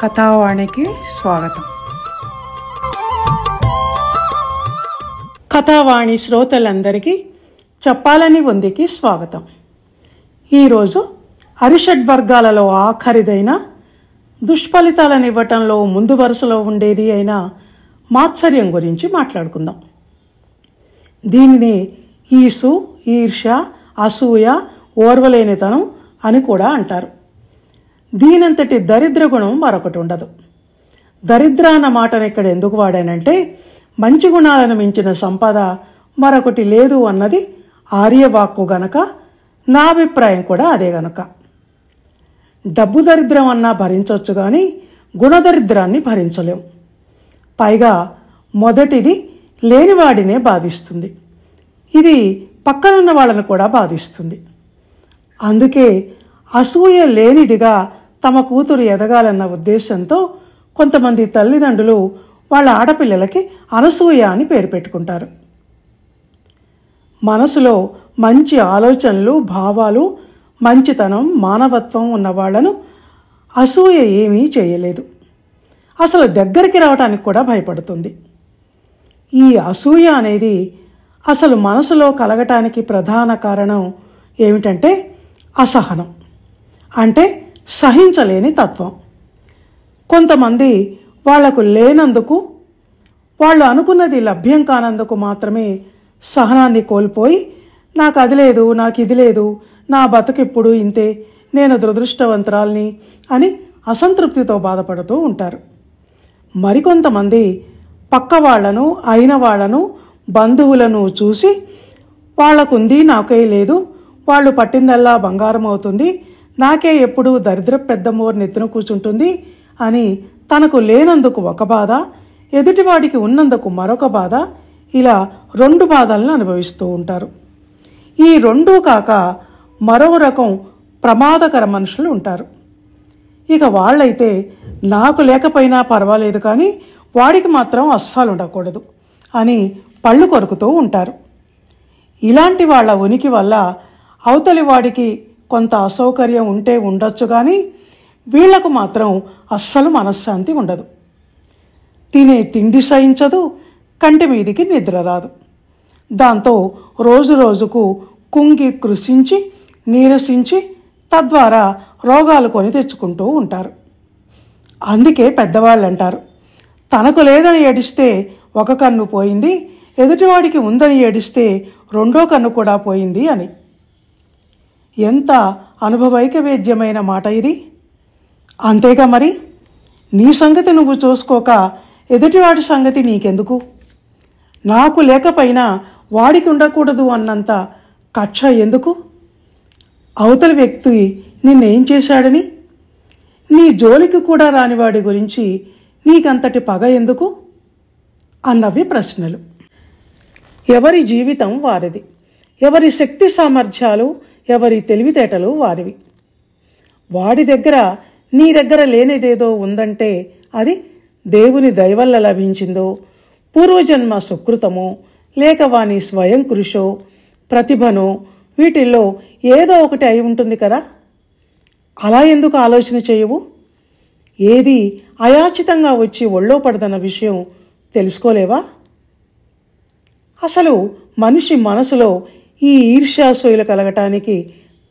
కథావాణికి స్వాగతం. కథావాణి శ్రోతలందరికీ చెప్పాలని ఉందికి స్వాగతం. ఈరోజు అరిషడ్వర్గాలలో ఆఖరిదైన దుష్ఫలితాలనివ్వటంలో ముందు వరుసలో ఉండేది అయిన మాత్సర్యం గురించి మాట్లాడుకుందాం. దీనిని ఈసు, ఈర్ష్య, అసూయ, ఓర్వలేనితనం అని కూడా అంటారు. దీనంతటి దరిద్ర గుణం మరొకటి ఉండదు. దరిద్ర అన్న మాటను ఇక్కడ ఎందుకు వాడానంటే, మంచి గుణాలను మించిన సంపద మరొకటి లేదు అన్నది ఆర్యవాక్కు గనక, నా అభిప్రాయం కూడా అదే గనక. డబ్బు దరిద్రం అన్నా భరించవచ్చు కానీ గుణదరిద్రాన్ని భరించలేం. పైగా మొదటిది లేనివాడినే బాధిస్తుంది, ఇది పక్కనున్న వాళ్ళను కూడా బాధిస్తుంది. అందుకే అసూయ లేనిదిగా తమ కూతురు ఎదగాలన్న ఉద్దేశంతో కొంతమంది తల్లిదండ్రులు వాళ్ళ ఆడపిల్లలకి అనసూయ అని పేరు పెట్టుకుంటారు. మనసులో మంచి ఆలోచనలు, భావాలు, మంచితనం, మానవత్వం ఉన్న వాళ్లను అసూయ ఏమీ చేయలేదు. అసలు దగ్గరికి రావడానికి కూడా భయపడుతుంది. ఈ అసూయ అనేది అసలు మనసులో కలగటానికి ప్రధాన కారణం ఏమిటంటే అసహనం, అంటే సహించలేని తత్వం. కొంతమంది వాళ్లకు లేనందుకు, వాళ్ళు అనుకున్నది లభ్యం కానందుకు మాత్రమే సహనాన్ని కోల్పోయి, నాకు అది లేదు, నాకు ఇది లేదు, నా బతుకిప్పుడు ఇంతే, నేను దురదృష్టవంతురాల్ని అని అసంతృప్తితో బాధపడుతూ ఉంటారు. మరికొంతమంది పక్క వాళ్లను, అయిన వాళ్లను, బంధువులను చూసి వాళ్లకుంది నాకే లేదు, వాళ్ళు పట్టిందల్లా బంగారం అవుతుంది, నాకే ఎప్పుడు దరిద్ర పెద్ద మోరు నెత్తిన కూర్చుంటుంది అని తనకు లేనందుకు ఒక బాధ, ఎదుటివాడికి ఉన్నందుకు మరొక బాధ, ఇలా రెండు బాధలను అనుభవిస్తూ ఉంటారు. ఈ రెండూ కాక మరో రకం ప్రమాదకర మనుషులు ఉంటారు. ఇక వాళ్ళైతే నాకు లేకపోయినా పర్వాలేదు కానీ వాడికి మాత్రం అస్సలు ఉండకూడదు అని పళ్ళు కొరుకుతూ ఉంటారు. ఇలాంటి వాళ్ళ ఉనికి వల్ల అవతలి వాడికి కొంత అసౌకర్యం ఉంటే ఉండొచ్చు కానీ వీళ్లకు మాత్రం అస్సలు మనశ్శాంతి ఉండదు. తినే తిండి సహించదు, కంటి మీదికి నిద్ర రాదు. దాంతో రోజు రోజుకు కుంగి కృషించి నీరసించి తద్వారా రోగాలు కొని తెచ్చుకుంటూ ఉంటారు. అందుకే పెద్దవాళ్ళు అంటారు, తనకు లేదని ఏడిస్తే ఒక కన్ను పోయింది, ఎదుటివాడికి ఉందని ఏడిస్తే రెండో కన్ను కూడా పోయింది అని. ఎంత అనుభవైకవేద్యమైన మాట ఇది. అంతేగా మరి, నీ సంగతి నువ్వు చూసుకోక ఎదుటివాడి సంగతి నీకెందుకు? నాకు లేకపోయినా వాడికి ఉండకూడదు అన్నంత కక్ష ఎందుకు? అవతలి వ్యక్తి నిన్నేం చేశాడని, నీ జోలికి కూడా రానివాడి గురించి నీకంతటి పగ ఎందుకు అన్నవి ప్రశ్నలు. ఎవరి జీవితం వారిది, ఎవరి శక్తి సామర్థ్యాలు, ఎవరి తెలివితేటలు వారివి. వాడి దగ్గర నీ దగ్గర లేనిదేదో ఉందంటే అది దేవుని దయవల్ల లభించిందో, పూర్వజన్మ సుకృతమో, లేక వాని స్వయం కృషో, ప్రతిభనో, వీటిల్లో ఏదో ఒకటి అయి ఉంటుంది కదా. అలా ఎందుకు ఆలోచన చేయవు? ఏది అయాచితంగా వచ్చి ఒళ్ళో పడదన్న విషయం తెలుసుకోలేవా? అసలు మనిషి మనసులో ఈ ఈర్ష్యాసూయలు కలగటానికి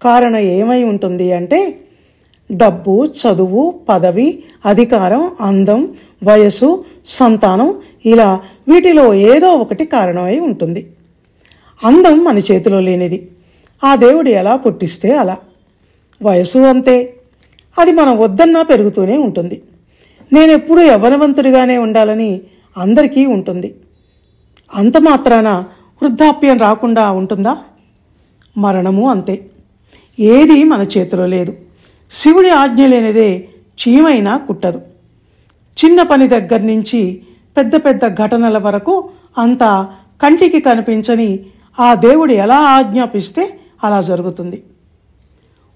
కారణం ఏమై ఉంటుంది అంటే, డబ్బు, చదువు, పదవి, అధికారం, అందం, వయసు, సంతానం, ఇలా వీటిలో ఏదో ఒకటి కారణమై ఉంటుంది. అందం మన చేతిలో లేనిది, ఆ దేవుడు ఎలా పుట్టిస్తే అలా. వయసు అంతే, అది మనం వద్దన్నా పెరుగుతూనే ఉంటుంది. నేనెప్పుడూ యవ్వనవంతుడిగానే ఉండాలని అందరికీ ఉంటుంది. అంత మాత్రాన వృద్ధాప్యం రాకుండా ఉంటుందా? మరణము అంతే, ఏది మన చేతిలో లేదు. శివుడి ఆజ్ఞ లేనిదే చీమైనా కుట్టదు. చిన్న పని దగ్గర నుంచి పెద్ద పెద్ద ఘటనల వరకు అంతా కంటికి కనిపించని ఆ దేవుడు ఎలా ఆజ్ఞాపిస్తే అలా జరుగుతుంది.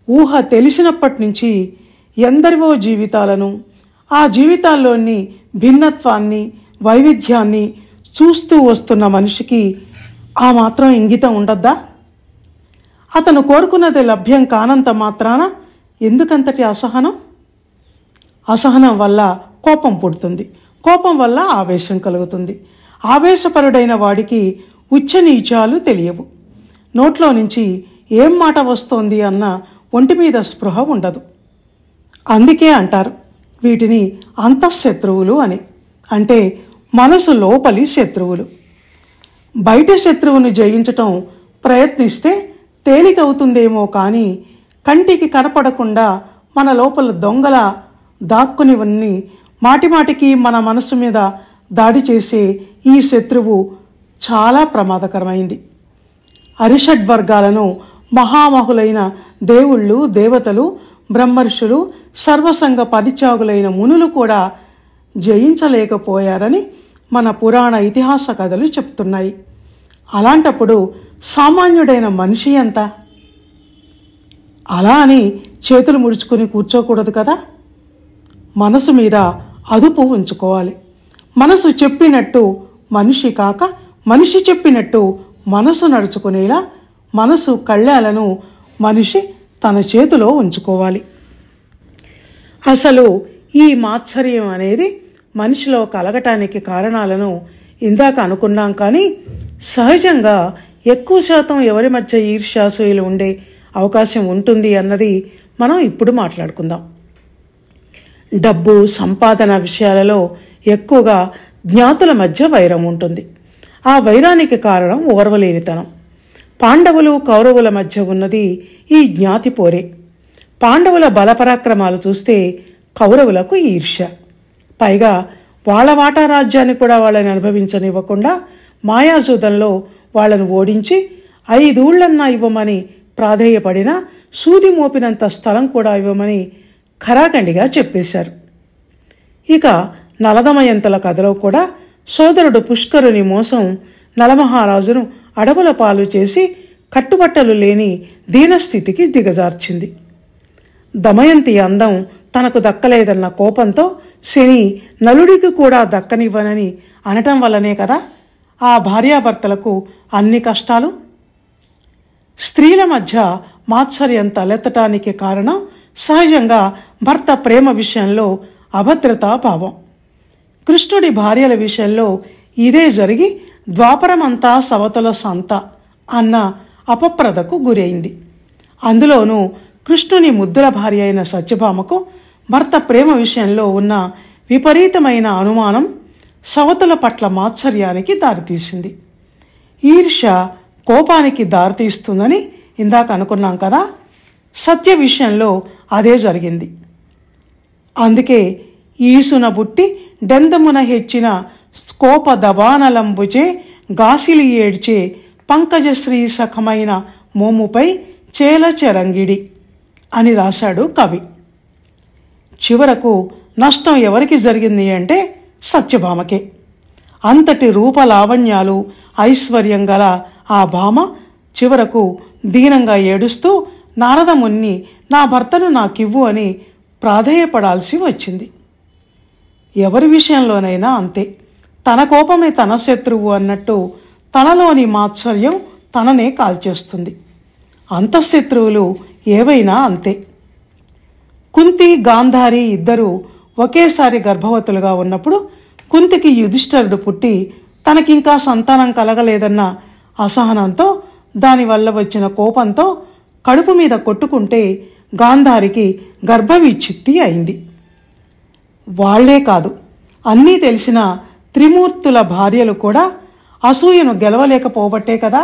ఊహ తెలిసినప్పటి నుంచి ఎందరివో జీవితాలను, ఆ జీవితాల్లోని భిన్నత్వాన్ని, వైవిధ్యాన్ని చూస్తూ వస్తున్న మనిషికి ఆ మాత్రం ఇంగితం ఉండద్దా? అతను కోరుకున్నది లభ్యం కానంత మాత్రాన ఎందుకంతటి అసహనం? అసహనం వల్ల కోపం పుడుతుంది, కోపం వల్ల ఆవేశం కలుగుతుంది. ఆవేశపరుడైన వాడికి ఉచ్చనీచాలు తెలియవు. నోట్లో నుంచి ఏం మాట వస్తోంది అన్న ఒంటి మీద స్పృహ ఉండదు. అందుకే అంటారు వీటిని అంతఃశత్రువులు అని. అంటే మనసు లోపలి శత్రువులు. బయట శత్రువును జయించటం ప్రయత్నిస్తే తేలికవుతుందేమో కానీ కంటికి కనపడకుండా మన లోపల దొంగల దాక్కునివన్నీ మాటిమాటికి మన మనసు మీద దాడి చేసే ఈ శత్రువు చాలా ప్రమాదకరమైంది. అరిషడ్వర్గాలను మహామహులైన దేవుళ్ళు, దేవతలు, బ్రహ్మర్షులు, సర్వసంగ పరిత్యాగులైన మునులు కూడా జయించలేకపోయారని మన పురాణ ఇతిహాస కథలు చెప్తున్నాయి. అలాంటప్పుడు సామాన్యుడైన మనిషి ఎంత? అలా అని చేతులు ముడుచుకుని కూర్చోకూడదు కదా. మనసు మీద అదుపు ఉంచుకోవాలి. మనసు చెప్పినట్టు మనిషి కాక మనిషి చెప్పినట్టు మనసు నడుచుకునేలా మనసు కళ్ళాలను మనిషి తన చేతిలో ఉంచుకోవాలి. అసలు ఈ మాత్సర్యం అనేది మనిషిలో కలగటానికి కారణాలను ఇందాక అనుకున్నాం. కానీ సహజంగా ఎక్కువ శాతం ఎవరి మధ్య ఈర్ష్యాసూయలు ఉండే అవకాశం ఉంటుంది అన్నది మనం ఇప్పుడు మాట్లాడుకుందాం. డబ్బు, సంపాదన విషయాలలో ఎక్కువగా జ్ఞాతుల మధ్య వైరం ఉంటుంది. ఆ వైరానికి కారణం ఓర్వలేనితనం. పాండవులు, కౌరవుల మధ్య ఉన్నది ఈ జ్ఞాతి పోరే. పాండవుల బలపరాక్రమాలు చూస్తే కౌరవులకు ఈర్ష్య. పైగా వాళ్ళ వాటా రాజ్యాన్ని కూడా వాళ్ళని అనుభవించనివ్వకుండా మాయాజూదంలో వాళ్లను ఓడించి 5 ఊళ్ళన్నా ఇవ్వమని ప్రాధేయపడినా సూది మోపినంత స్థలం కూడా ఇవ్వమని ఖరాఖండిగా చెప్పేశారు. ఇక నలదమయంతుల కథలో కూడా సోదరుడు పుష్కరుని మోసం నలమహారాజును అడవుల పాలు చేసి కట్టుబట్టలు లేని దీనస్థితికి దిగజార్చింది. దమయంతి అందం తనకు దక్కలేదన్న కోపంతో శని నలుడికి కూడా దక్కనివ్వనని అనటం వల్లనే కదా ఆ భార్యాభర్తలకు అన్ని కష్టాలు. స్త్రీల మధ్య మాత్సర్యం తలెత్తటానికి కారణం సహజంగా భర్త ప్రేమ విషయంలో అభద్రతా భావం. కృష్ణుడి భార్యల విషయంలో ఇదే జరిగి ద్వాపరమంతా సవతుల సంత అన్న అపప్రదకు గురైంది. అందులోనూ కృష్ణుని ముద్దుల భార్య అయిన సత్యభామకు భర్త ప్రేమ విషయంలో ఉన్న విపరీతమైన అనుమానం సవతుల పట్ల మాత్సర్యానికి దారితీసింది. ఈర్ష్య కోపానికి దారితీస్తుందని ఇందాక అనుకున్నాం కదా. సత్య విషయంలో అదే జరిగింది. అందుకే ఈసున బుట్టి డెందమున హెచ్చిన కోప దవానలంబుచే గాసిలి ఏడ్చే పంకజశ్రీ సఖమైన మోముపై చేల చెరంగిడి అని రాశాడు కవి. చివరకు నష్టం ఎవరికి జరిగింది అంటే సత్యభామకే. అంతటి రూపలావణ్యాలు, ఐశ్వర్యం గల ఆ భామ చివరకు దీనంగా ఏడుస్తూ నారదముని నా భర్తను నాకివ్వు అని ప్రాధేయపడాల్సి వచ్చింది. ఎవరి విషయంలోనైనా అంతే. తన కోపమే తన శత్రువు అన్నట్టు తనలోని మాత్సర్యం తననే కాల్చేస్తుంది. అంతఃశత్రువులు ఏవైనా అంతే. కుంతి, గాంధారి ఇద్దరూ ఒకేసారి గర్భవతులుగా ఉన్నప్పుడు కుంతికి యుధిష్ఠరుడు పుట్టి తనకింకా సంతానం కలగలేదన్న అసహనంతో దానివల్ల వచ్చిన కోపంతో కడుపు మీద కొట్టుకుంటే గాంధారికి గర్భవిచ్ఛిత్తి అయింది. వాళ్లే కాదు, అన్నీ తెలిసిన త్రిమూర్తుల భార్యలు కూడా అసూయను గెలవలేకపోబట్టే కదా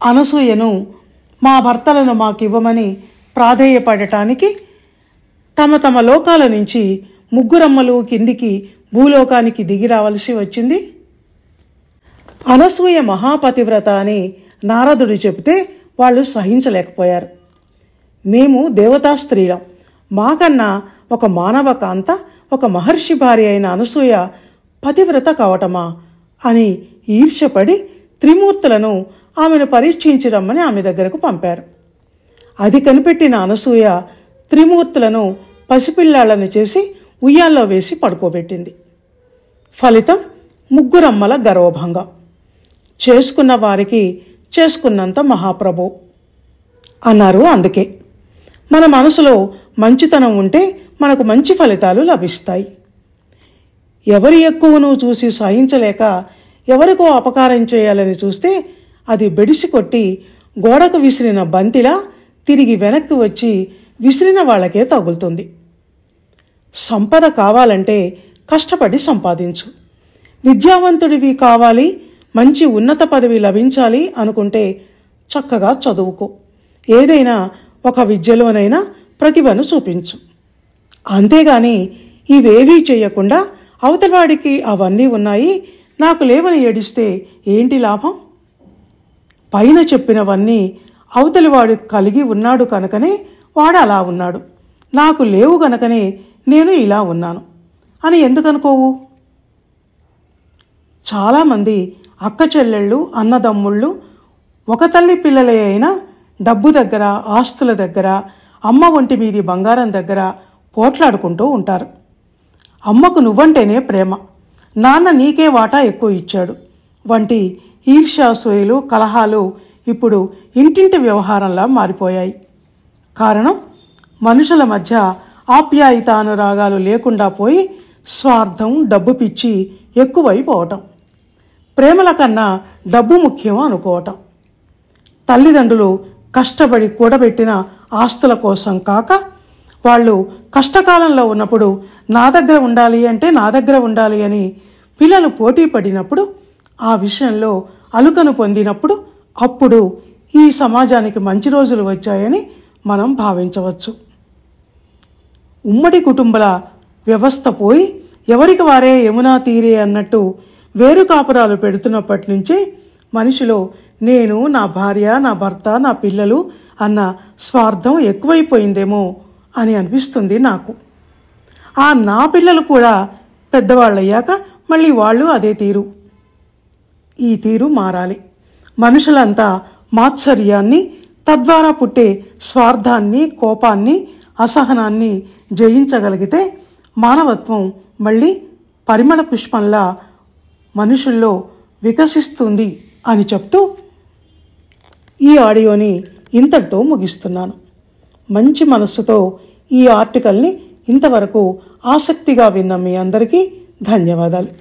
అనసూయను మా భర్తలను మాకివ్వమని ప్రాధేయపడటానికి తమ తమ లోకాల నుంచి ముగ్గురమ్మలు కిందికి భూలోకానికి దిగి రావలసి వచ్చింది. అనసూయ మహాపతివ్రత అని నారదుడు చెబితే వాళ్ళు సహించలేకపోయారు. మేము దేవతా స్త్రీలం, మాకన్నా ఒక మానవ కాంత, ఒక మహర్షి భార్య అయిన అనసూయ పతివ్రత కావటమా అని ఈర్ష్యపడి త్రిమూర్తులను ఆమెను పరీక్షించి రమ్మని ఆమె దగ్గరకు పంపారు. అది కనిపెట్టిన అనసూయ త్రిమూర్తులను పసిపిల్లాళ్లను చేసి ఉయ్యాల్లో వేసి పడుకోబెట్టింది. ఫలితం ముగ్గురమ్మల గర్వభంగం. చేసుకున్న వారికి చేసుకున్నంత మహాప్రభు అన్నారు. అందుకే మన మనసులో మంచితనం ఉంటే మనకు మంచి ఫలితాలు లభిస్తాయి. ఎవరి ఎక్కువను చూసి సహించలేక ఎవరికో అపకారం చేయాలని చూస్తే అది బెడిసి కొట్టి గోడకు విసిరిన బంతిలా తిరిగి వెనక్కి వచ్చి విసిరిన వాళ్ళకే తగులుతుంది. సంపద కావాలంటే కష్టపడి సంపాదించు. విద్యావంతుడివి కావాలి, మంచి ఉన్నత పదవి లభించాలి అనుకుంటే చక్కగా చదువుకో. ఏదైనా ఒక విద్యలోనైనా ప్రతిభను చూపించు. అంతేగాని ఇవేవీ చేయకుండా అవతలవాడికి అవన్నీ ఉన్నాయి, నాకు లేవని ఏడిస్తే ఏంటి లాభం? పైన చెప్పినవన్నీ అవతలివాడు కలిగి ఉన్నాడు కనుకనే వాడు అలా ఉన్నాడు, నాకు లేవు గనకనే నేను ఇలా ఉన్నాను అని ఎందుకనుకోవు? చాలామంది అక్క చెల్లెళ్ళు, అన్నదమ్ముళ్ళు ఒక తల్లి పిల్లలే అయినా డబ్బు దగ్గర, ఆస్తుల దగ్గర, అమ్మ ఒంటి మీది బంగారం దగ్గర పోట్లాడుకుంటూ ఉంటారు. అమ్మకు నువ్వంటేనే ప్రేమ, నాన్న నీకే వాటా ఎక్కువ ఇచ్చాడు వంటి ఈర్ష్యాసూయలు, కలహాలు ఇప్పుడు ఇంటింటి వ్యవహారంలా మారిపోయాయి. కారణం మనుషుల మధ్య ఆప్యాయతానురాగాలు లేకుండా పోయి స్వార్థం, డబ్బు పిచ్చి ఎక్కువైపోవటం, ప్రేమల కన్నా డబ్బు ముఖ్యం అనుకోవటం. తల్లిదండ్రులు కష్టపడి కూడబెట్టిన ఆస్తుల కోసం కాక వాళ్ళు కష్టకాలంలో ఉన్నప్పుడు నా దగ్గర ఉండాలి అంటే నా దగ్గర ఉండాలి అని పిల్లలు పోటీ పడినప్పుడు, ఆ విషయంలో అలుకను పొందినప్పుడు అప్పుడు ఈ సమాజానికి మంచి రోజులు వచ్చాయని మనం భావించవచ్చు. ఉమ్మడి కుటుంబాల వ్యవస్థ పోయి ఎవరికి వారే యమునా తీరే అన్నట్టు వేరు కాపురాలు పెడుతున్నప్పటి నుంచే మనిషిలో నేను, నా భార్య, నా భర్త, నా పిల్లలు అన్న స్వార్థం ఎక్కువైపోయిందేమో అని అనిపిస్తుంది నాకు. ఆ నా పిల్లలు కూడా పెద్దవాళ్ళయ్యాక మళ్ళీ వాళ్ళు అదే తీరు. ఈ తీరు మారాలి. మనుషులంతా మాత్సర్యాన్ని, తద్వారా పుట్టే స్వార్థాన్ని, కోపాన్ని, అసహనాన్ని జయించగలిగితే మానవత్వం మళ్ళీ పరిమళ పుష్పంలా మనుషుల్లో వికసిస్తుంది అని చెప్తూ ఈ ఆడియోని ఇంతటితో ముగిస్తున్నాను. మంచి మనస్సుతో ఈ ఆర్టికల్ని ఇంతవరకు ఆసక్తిగా విన్న మీ అందరికీ ధన్యవాదాలు.